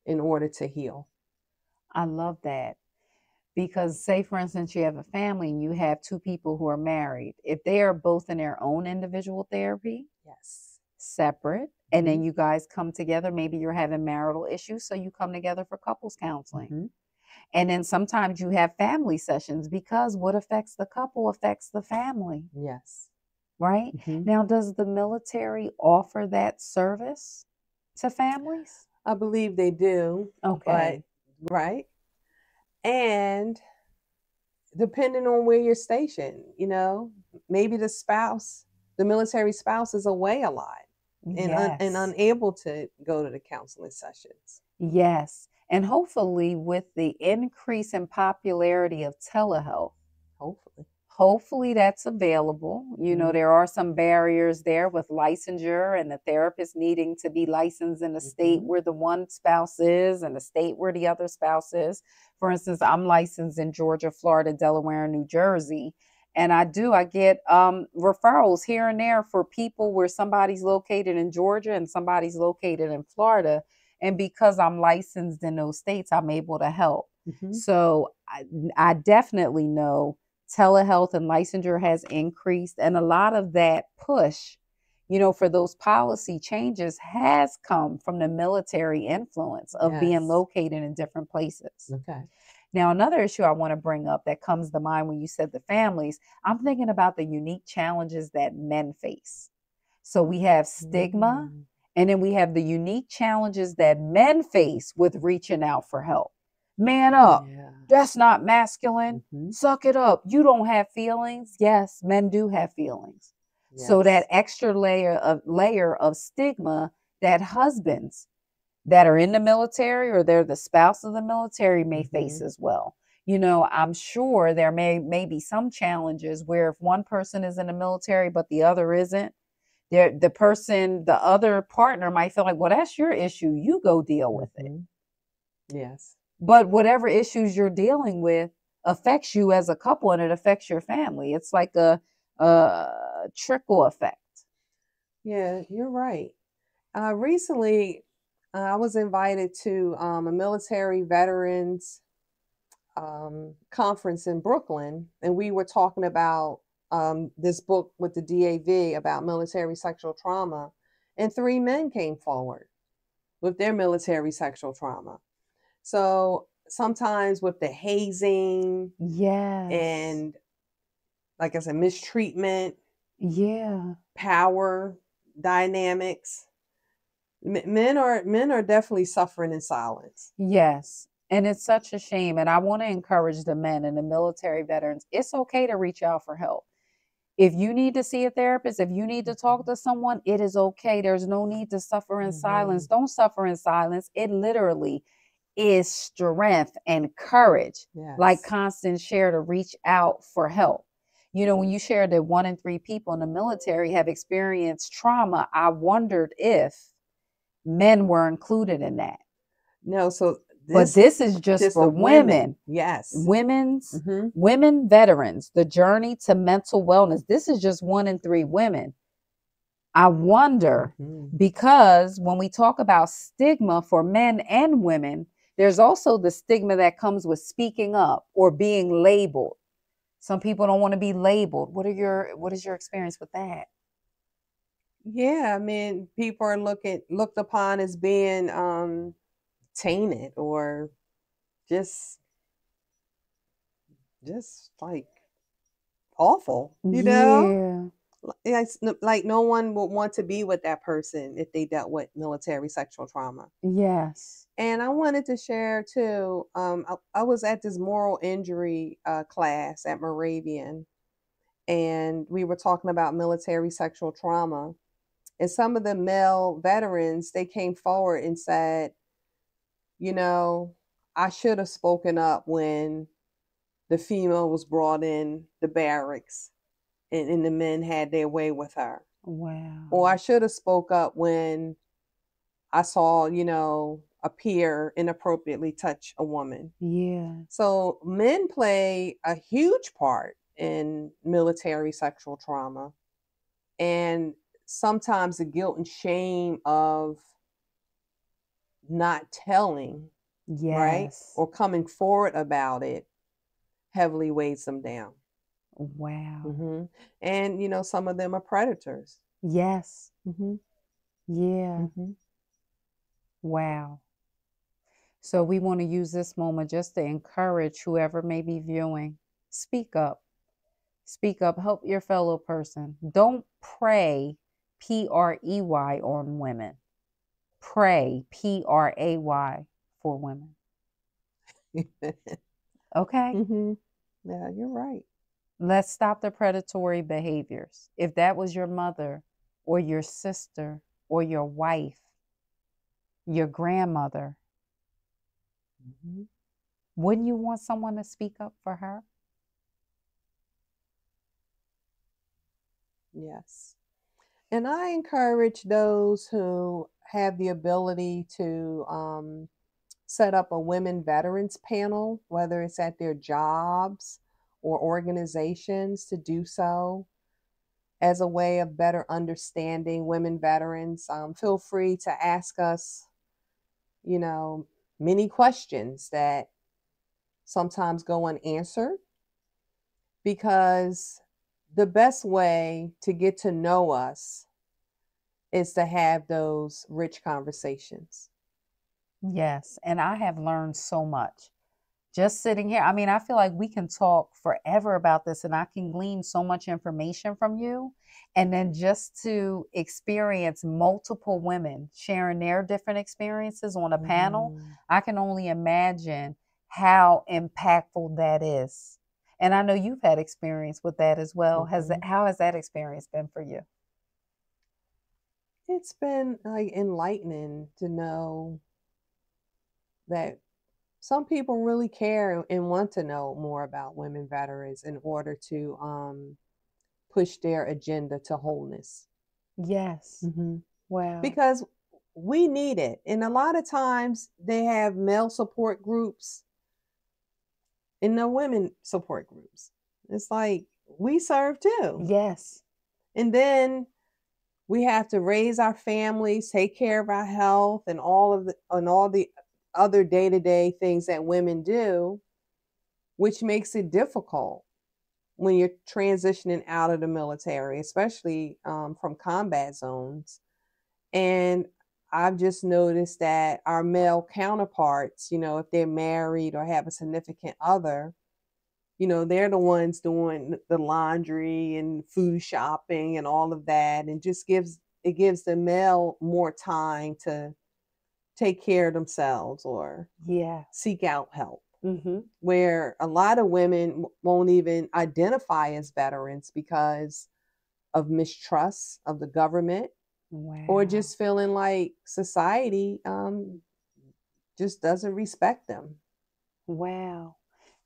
in order to heal. I love that. Because say, for instance, you have a family and you have two people who are married. If they are both in their own individual therapy, separate, and then you guys come together, maybe you're having marital issues, so you come together for couples counseling. And then sometimes you have family sessions, because what affects the couple affects the family. Yes. Right? Now, does the military offer that service to families? I believe they do. Okay. But, right. And depending on where you're stationed, you know, maybe the military spouse is away a lot and unable to go to the counseling sessions. Yes. And hopefully with the increase in popularity of telehealth, hopefully that's available. You know, there are some barriers there with licensure and the therapist needing to be licensed in the state where the one spouse is and the state where the other spouse is. For instance, I'm licensed in Georgia, Florida, Delaware, and New Jersey. And I get referrals here and there for people where somebody's located in Georgia and somebody's located in Florida. And because I'm licensed in those states, I'm able to help. So I definitely know telehealth and licensure has increased. And a lot of that push, you know, for those policy changes has come from the military influence of being located in different places. Now, another issue I want to bring up that comes to mind when you said the families, I'm thinking about the unique challenges that men face. So we have stigma, and then we have the unique challenges that men face with reaching out for help. Man up. That's not masculine. Suck it up. You don't have feelings. Yes, men do have feelings. So that extra layer of stigma that husbands that are in the military or they're the spouse of the military may face as well. You know, I'm sure there may be some challenges where if one person is in the military but the other isn't, the other partner might feel like, well, that's your issue. You go deal with it. Yes. But whatever issues you're dealing with affects you as a couple and it affects your family. It's like a trickle effect. Yeah, you're right. Recently, I was invited to a military veterans conference in Brooklyn, and we were talking about this book with the DAV about military sexual trauma, and 3 men came forward with their military sexual trauma. So sometimes with the hazing, and like I said, mistreatment, power dynamics, men are definitely suffering in silence. Yes. And it's such a shame. And I want to encourage the men and the military veterans. It's okay to reach out for help. If you need to see a therapist, if you need to talk to someone, it is okay. There's no need to suffer in silence. Don't suffer in silence. It literally, is strength and courage. Yes. Like Constance shared, to reach out for help. You know, when you shared that 1 in 3 people in the military have experienced trauma, I wondered if men were included in that. No, so But this is just for the women. Yes. Women veterans, the journey to mental wellness. This is just 1 in 3 women. I wonder, because when we talk about stigma for men and women, there's also the stigma that comes with speaking up or being labeled. Some people don't want to be labeled. What is your experience with that? Yeah, I mean, people are looked upon as being tainted or just like awful, you know? Yeah. Like no one would want to be with that person if they dealt with military sexual trauma. Yes. And I wanted to share too, I was at this moral injury class at Moravian, and we were talking about military sexual trauma. And some of the male veterans, they came forward and said, you know, I should have spoken up when the female was brought in the barracks and the men had their way with her. Wow. Or I should have spoke up when I saw, a peer inappropriately touch a woman. Yeah. So men play a huge part in military sexual trauma. And sometimes the guilt and shame of not telling, right? Yes. Or coming forward about it heavily weighs them down. Wow. And, some of them are predators. Yes. Yeah. Wow. So we want to use this moment just to encourage whoever may be viewing. Speak up. Speak up. Help your fellow person. Don't prey, P-R-E-Y, on women. Pray, P-R-A-Y, for women. Okay? Yeah, you're right. Let's stop the predatory behaviors. If that was your mother or your sister or your wife, your grandmother, wouldn't you want someone to speak up for her? Yes. And I encourage those who have the ability to set up a women veterans panel, whether it's at their jobs or organizations, to do so as a way of better understanding women veterans. Feel free to ask us, many questions that sometimes go unanswered, because the best way to get to know us is to have those rich conversations. Yes. And I have learned so much just sitting here. I mean, I feel like we can talk forever about this and I can glean so much information from you. And then just to experience multiple women sharing their different experiences on a panel, I can only imagine how impactful that is. And I know you've had experience with that as well. How has that experience been for you? It's been like enlightening to know that some people really care and want to know more about women veterans in order to push their agenda to wholeness. Yes. Wow. Because we need it. And a lot of times they have male support groups and no women support groups. It's like, we serve too. Yes. And then we have to raise our families, take care of our health, and all the other day-to-day things that women do, which makes it difficult when you're transitioning out of the military, especially from combat zones. And I've just noticed that our male counterparts, if they're married or have a significant other, they're the ones doing the laundry and food shopping and all of that, and just gives the male more time to take care of themselves or seek out help. Where a lot of women won't even identify as veterans because of mistrust of the government, or just feeling like society just doesn't respect them. Wow.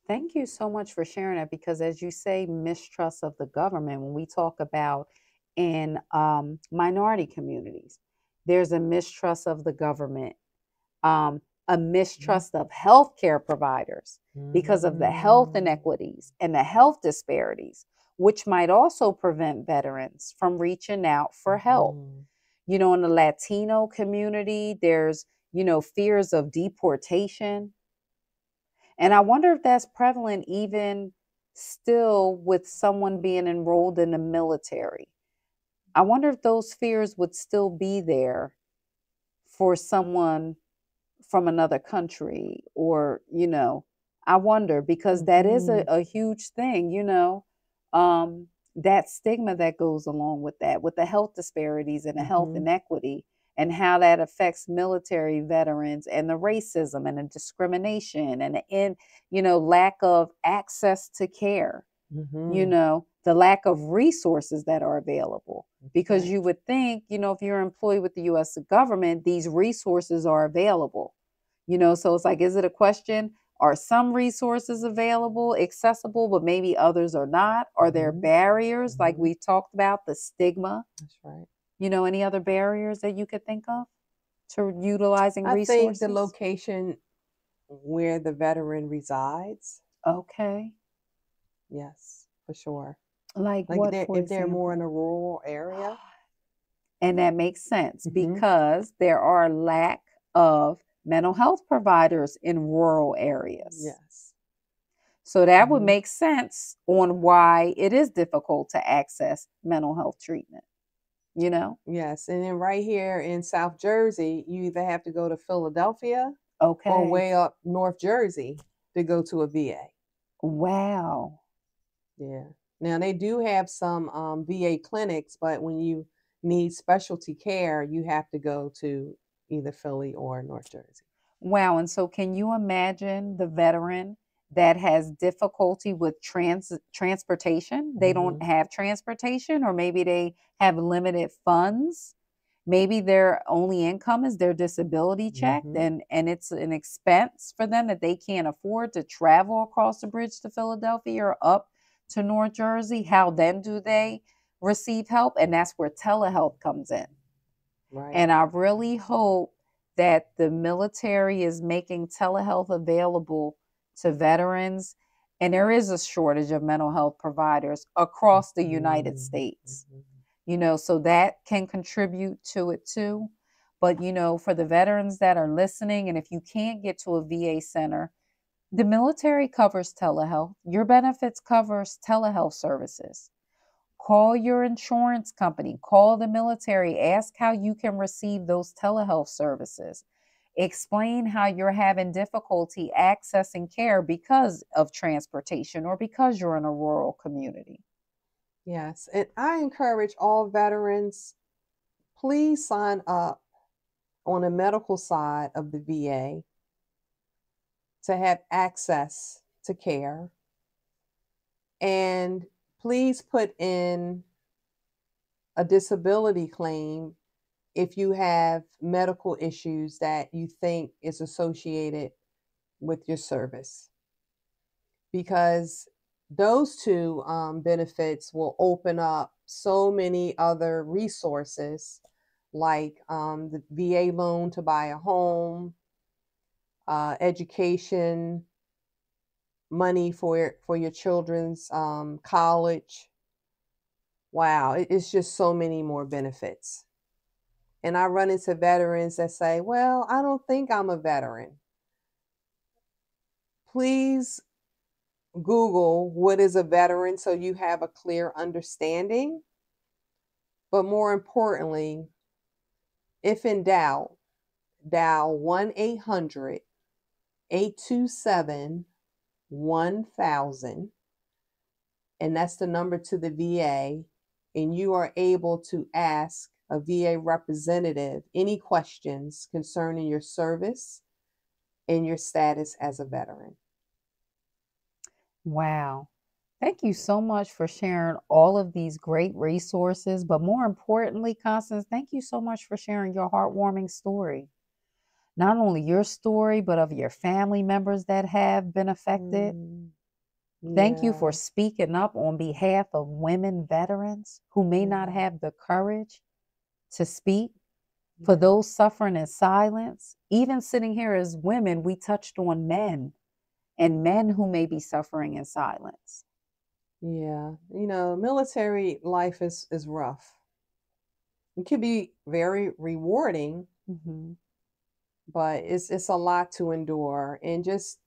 Thank you so much for sharing that because, as you say, mistrust of the government, when we talk about in minority communities, there's a mistrust of the government, a mistrust of healthcare providers because of the health inequities and the health disparities, which might also prevent veterans from reaching out for help. You know, in the Latino community, there's, fears of deportation. And I wonder if that's prevalent even still with someone being enrolled in the military. I wonder if those fears would still be there for someone from another country, or, I wonder because that is a huge thing, that stigma that goes along with that, with the health disparities and the health inequity, and how that affects military veterans, and the racism and the discrimination and lack of access to care, the lack of resources that are available. Because you would think, if you're employed with the U.S. government, these resources are available. So it's like, is it a question? Are some resources available, accessible, but maybe others are not? Are there barriers like we talked about, the stigma? That's right. Any other barriers that you could think of to utilizing resources? I think the location where the veteran resides. Okay. Yes, for sure. Like what, if they're more in a rural area. And that makes sense because there are lack of mental health providers in rural areas. Yes. So that would make sense on why it is difficult to access mental health treatment, Yes. And then right here in South Jersey, you either have to go to Philadelphia okay, or way up North Jersey to go to a VA. Wow. Yeah. Now they do have some VA clinics, but when you need specialty care, you have to go to either Philly or North Jersey. Wow. And so can you imagine the veteran that has difficulty with transportation? They don't have transportation, or maybe they have limited funds. Maybe their only income is their disability check, and it's an expense for them that they can't afford to travel across the bridge to Philadelphia or up to North Jersey. How then do they receive help? And that's where telehealth comes in. Right. And I really hope that the military is making telehealth available to veterans. And there is a shortage of mental health providers across the United States, so that can contribute to it too. But, for the veterans that are listening, and if you can't get to a VA center, the military covers telehealth. Your benefits covers telehealth services. Call your insurance company, call the military, ask how you can receive those telehealth services. Explain how you're having difficulty accessing care because of transportation or because you're in a rural community. Yes. And I encourage all veterans, please sign up on the medical side of the VA to have access to care. And please put in a disability claim if you have medical issues that you think is associated with your service, because those two benefits will open up so many other resources, like the VA loan to buy a home, education, money for your children's college. Wow, it's just so many more benefits. And I run into veterans that say, well, I don't think I'm a veteran. Please Google what is a veteran so you have a clear understanding. But more importantly, if in doubt, dial 1-800-827-1000. And that's the number to the VA. And you are able to ask a VA representative any questions concerning your service and your status as a veteran. Wow. Thank you so much for sharing all of these great resources. But more importantly, Constance, thank you so much for sharing your heartwarming story. not only your story, but of your family members that have been affected. Thank you for Yeah. speaking up on behalf of women veterans who may not Yeah. have the courage to speak, for Yeah. those suffering in silence. Even sitting here as women, we touched on men and men who may be suffering in silence. Yeah. Military life is rough. It can be very rewarding, Mhm. but it's a lot to endure. And just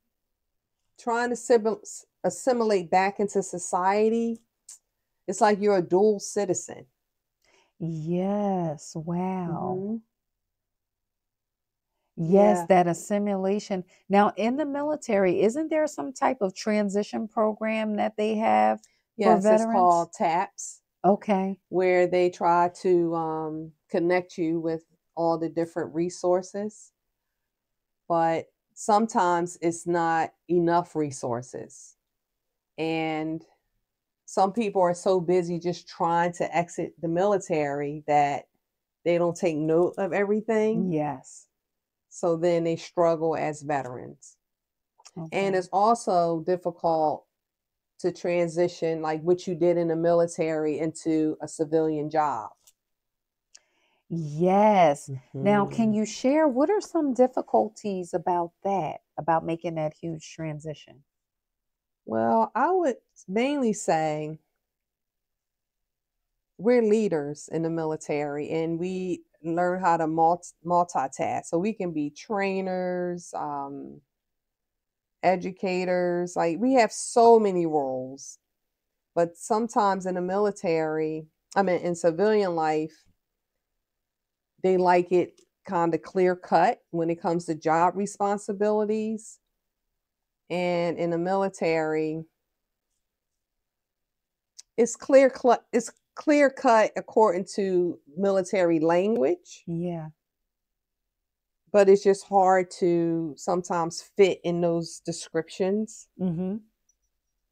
trying to assimilate back into society, it's like you're a dual citizen. Yes, wow. Hmm. Yes, Yeah. that assimilation. Now, in the military, isn't there some type of transition program that they have for Yes, it's veterans? called TAPS, Okay. where they try to connect you with all the different resources, but sometimes it's not enough resources. And some people are so busy just trying to exit the military that they don't take note of everything. Yes. So then they struggle as veterans. And Okay. it's also difficult to transition, like what you did in the military, into a civilian job. Yes. Now, can Hmm. you share what are some difficulties about that, about making that huge transition? Well, I would mainly say we're leaders in the military and we learn how to multitask. So we can be trainers, educators, like we have so many roles. But sometimes in the military, I mean, in civilian life, they like it kind of clear cut when it comes to job responsibilities. And in the military, it's clear cut according to military language, Yeah. but it's just hard to sometimes fit in those descriptions Mm-hmm.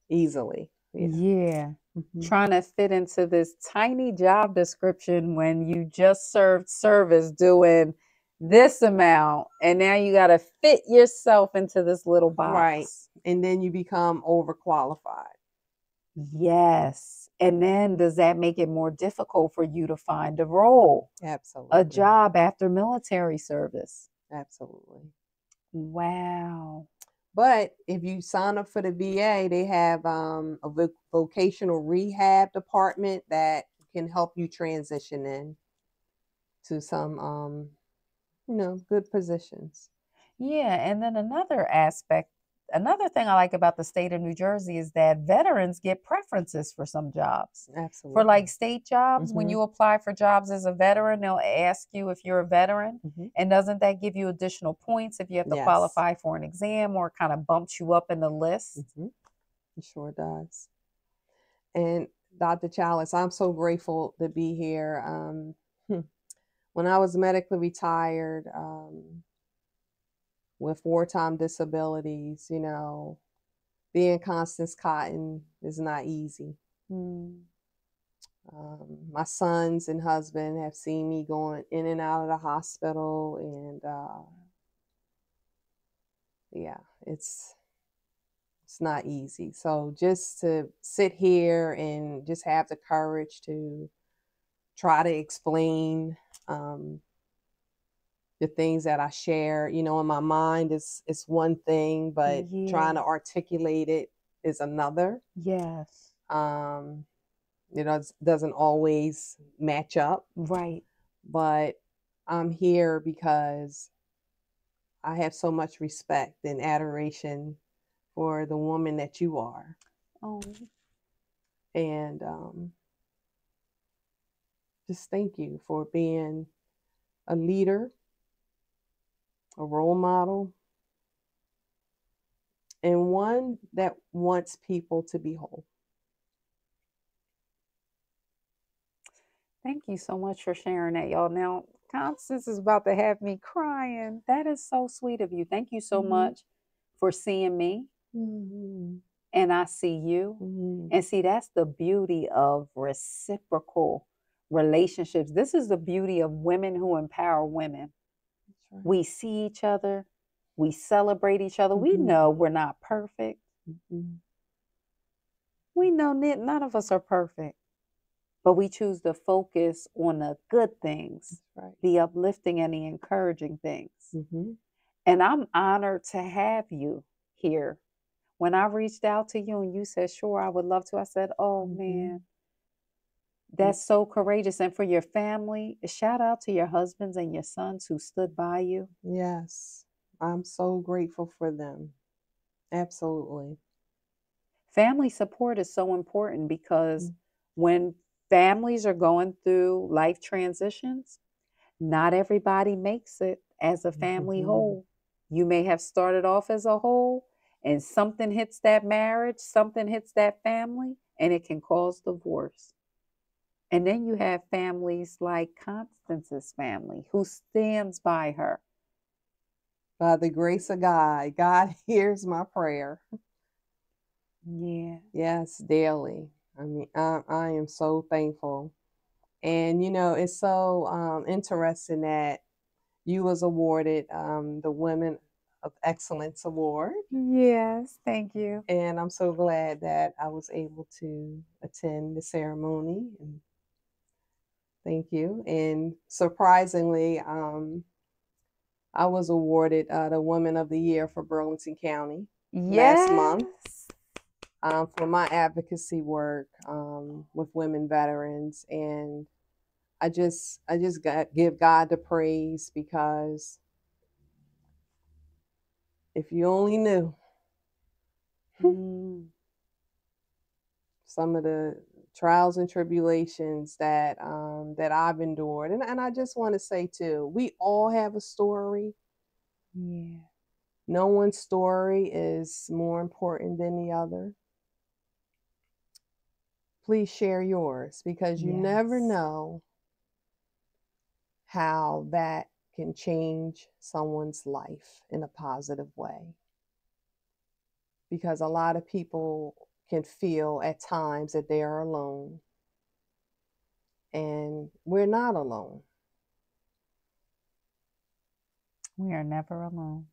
easily. Yeah. Yeah. Hmm. Trying to fit into this tiny job description when you just served service doing this amount, and now you got to fit yourself into this little Right. box. And then you become overqualified. Yes. And then does that make it more difficult for you to find a role, a Absolutely. job after military service? Absolutely. Wow. But if you sign up for the VA, they have a vocational rehab department that can help you transition in to some, good positions. Yeah, and then another thing I like about the state of New Jersey is that veterans get preferences for some jobs. For like Absolutely. state jobs, when Hmm. you apply for jobs as a veteran, they'll ask you if you're a veteran. Hmm. And doesn't that give you additional points if you have to Yes. qualify for an exam or kind of bumps you up in the list? Hmm. It sure does. And Dr. Chalice, I'm so grateful to be here. When I was medically retired, with wartime disabilities, being Constance Cotton is not easy. Mm, My sons and husband have seen me going in and out of the hospital, and yeah, it's not easy. So just to sit here and just have the courage to try to explain the things that I share, in my mind is one thing, but trying yeah. to articulate it is another. Yes. Um, doesn't always match up, Right. but I'm here because I have so much respect and adoration for the woman that you are. Oh, And just thank you for being a leader, a role model, and one that wants people to be whole. thank you so much for sharing that, y'all. Now, Constance is about to have me crying. That is so sweet of you. Thank you so Hmm. much for seeing me, Hmm. and I see you. Hmm. And see, that's the beauty of reciprocal relationships. This is the beauty of women who empower women. right. We see each other. We celebrate each other. We know we're not perfect. We know none of us are perfect, but we choose to focus on the good things, Right. the uplifting and the encouraging things. And I'm honored to have you here. When I reached out to you and you said, sure, I would love to, I said, oh man, that's so courageous. And for your family, shout out to your husbands and your sons who stood by you. Yes, I'm so grateful for them. Absolutely. Family support is so important because when families are going through life transitions, not everybody makes it as a family whole. You may have started off as a whole, and something hits that marriage, something hits that family, and it can cause divorce. And then you have families like Constance's family who stands by her. By the grace of God, God hears my prayer. Yeah. Yes, daily. I mean, I am so thankful. And, it's so interesting that you was awarded the Women of Excellence Award. Yes, thank you. And I'm so glad that I was able to attend the ceremony. And thank you. And surprisingly, I was awarded the Woman of the Year for Burlington County last month for my advocacy work with women veterans. And I just give God the praise, because if you only knew some of the trials and tribulations that that I've endured, and I just want to say too, we all have a story. Yeah. No one's story is more important than the other. Please share yours, because you never know how that can change someone's life in a positive way. Because a lot of people can feel at times that they are alone. And we're not alone. We are never alone.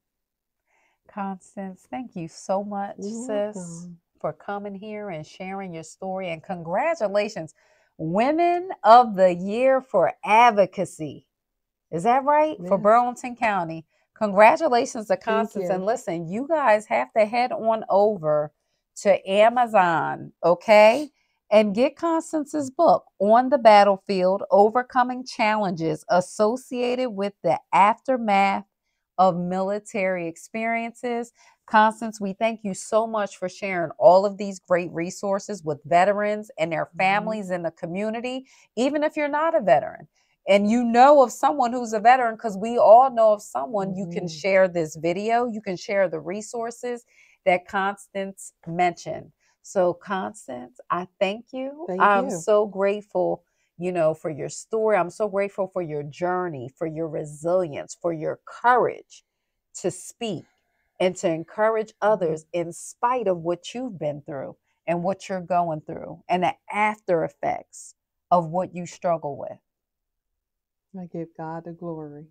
Constance, thank you so much, sis, for coming here and sharing your story. And congratulations, Women of the Year for Advocacy. Is that right? Yes. For Burlington County. Congratulations to Constance. And listen, you guys have to head on over to Amazon, okay? And get Constance's book, On the Battlefield, Overcoming Challenges Associated with the Aftermath of Military Experiences. Constance, we thank you so much for sharing all of these great resources with veterans and their families in the community, even if you're not a veteran. And you know of someone who's a veteran, because we all know of someone, you can share this video, you can share the resources that Constance mentioned. So Constance, I thank you. I'm so grateful, for your story. I'm so grateful for your journey, for your resilience, for your courage to speak and to encourage others in spite of what you've been through and what you're going through and the after effects of what you struggle with. I give God the glory.